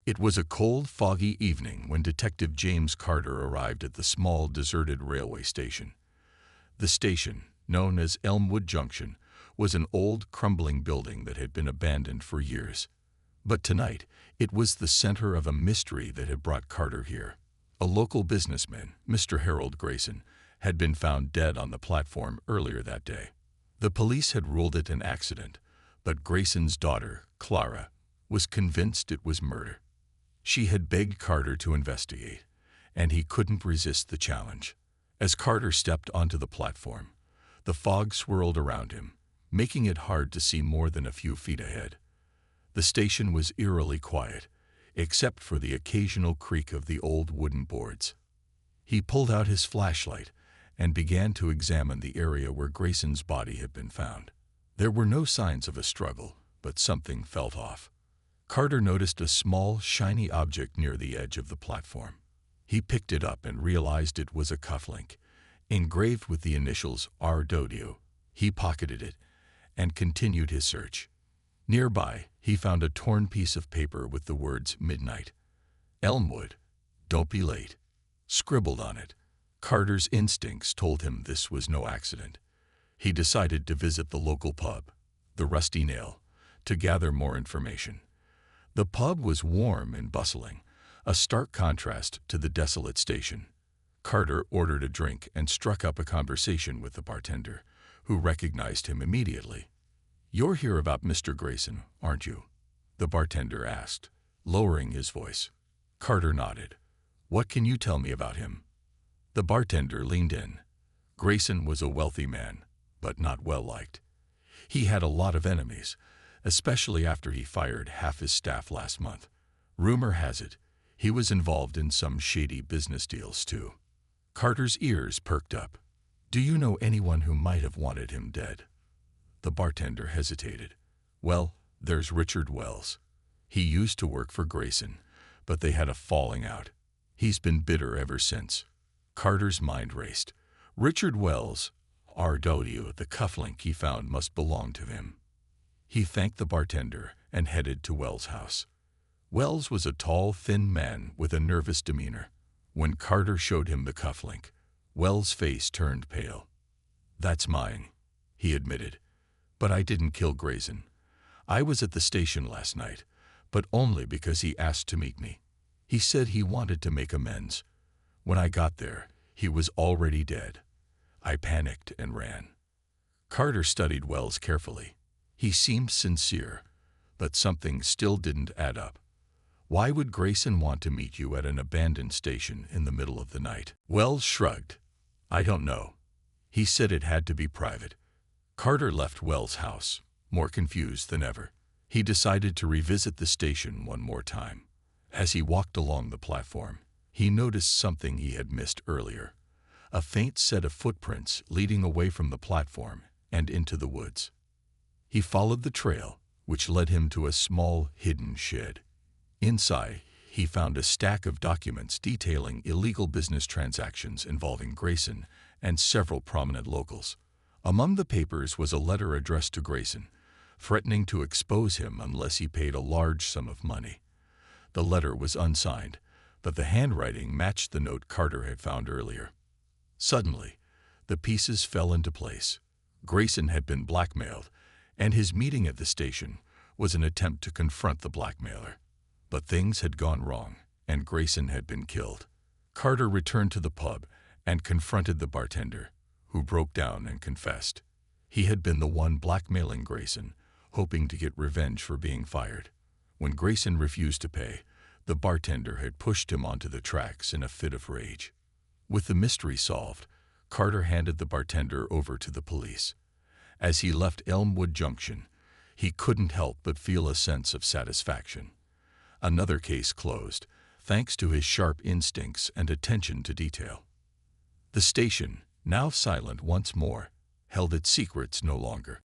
It was a cold, foggy evening when Detective James Carter arrived at the small, deserted railway station. The station, known as Elmwood Junction, was an old, crumbling building that had been abandoned for years. But tonight, it was the center of a mystery that had brought Carter here. A local businessman, Mr. Harold Grayson, had been found dead on the platform earlier that day. The police had ruled it an accident, but Grayson's daughter, Clara, was convinced it was murder. She had begged Carter to investigate, and he couldn't resist the challenge. As Carter stepped onto the platform, the fog swirled around him, making it hard to see more than a few feet ahead. The station was eerily quiet, except for the occasional creak of the old wooden boards. He pulled out his flashlight and began to examine the area where Grayson's body had been found. There were no signs of a struggle, but something felt off. Carter noticed a small, shiny object near the edge of the platform. He picked it up and realized it was a cufflink, engraved with the initials R.W. He pocketed it and continued his search. Nearby, he found a torn piece of paper with the words "Midnight. Elmwood. Don't be late" scribbled on it. Carter's instincts told him this was no accident. He decided to visit the local pub, the Rusty Nail, to gather more information. The pub was warm and bustling, a stark contrast to the desolate station. Carter ordered a drink and struck up a conversation with the bartender, who recognized him immediately. "You're here about Mr. Grayson, aren't you?" the bartender asked, lowering his voice. Carter nodded. "What can you tell me about him?" The bartender leaned in. Grayson was a wealthy man, but not well-liked. He had a lot of enemies, especially after he fired half his staff last month. Rumor has it, he was involved in some shady business deals too. Carter's ears perked up. "Do you know anyone who might have wanted him dead?" The bartender hesitated. "Well, there's Richard Wells. He used to work for Grayson, but they had a falling out. He's been bitter ever since." Carter's mind raced. Richard Wells, R.W., the cufflink he found must belong to him. He thanked the bartender and headed to Wells' house. Wells was a tall, thin man with a nervous demeanor. When Carter showed him the cufflink, Wells' face turned pale. "That's mine," he admitted. "But I didn't kill Grayson. I was at the station last night, but only because he asked to meet me. He said he wanted to make amends. When I got there, he was already dead. I panicked and ran." Carter studied Wells carefully. He seemed sincere, but something still didn't add up. Why would Grayson want to meet you at an abandoned station in the middle of the night? Wells shrugged. "I don't know. He said it had to be private." Carter left Wells' house, more confused than ever. He decided to revisit the station one more time. As he walked along the platform, he noticed something he had missed earlier. A faint set of footprints leading away from the platform and into the woods. He followed the trail, which led him to a small, hidden shed. Inside, he found a stack of documents detailing illegal business transactions involving Grayson and several prominent locals. Among the papers was a letter addressed to Grayson, threatening to expose him unless he paid a large sum of money. The letter was unsigned, but the handwriting matched the note Carter had found earlier. Suddenly, the pieces fell into place. Grayson had been blackmailed, and his meeting at the station was an attempt to confront the blackmailer. But things had gone wrong, and Grayson had been killed. Carter returned to the pub and confronted the bartender, who broke down and confessed. He had been the one blackmailing Grayson, hoping to get revenge for being fired. When Grayson refused to pay, the bartender had pushed him onto the tracks in a fit of rage. With the mystery solved, Carter handed the bartender over to the police. As he left Elmwood Junction, he couldn't help but feel a sense of satisfaction. Another case closed, thanks to his sharp instincts and attention to detail. The station, now silent once more, held its secrets no longer.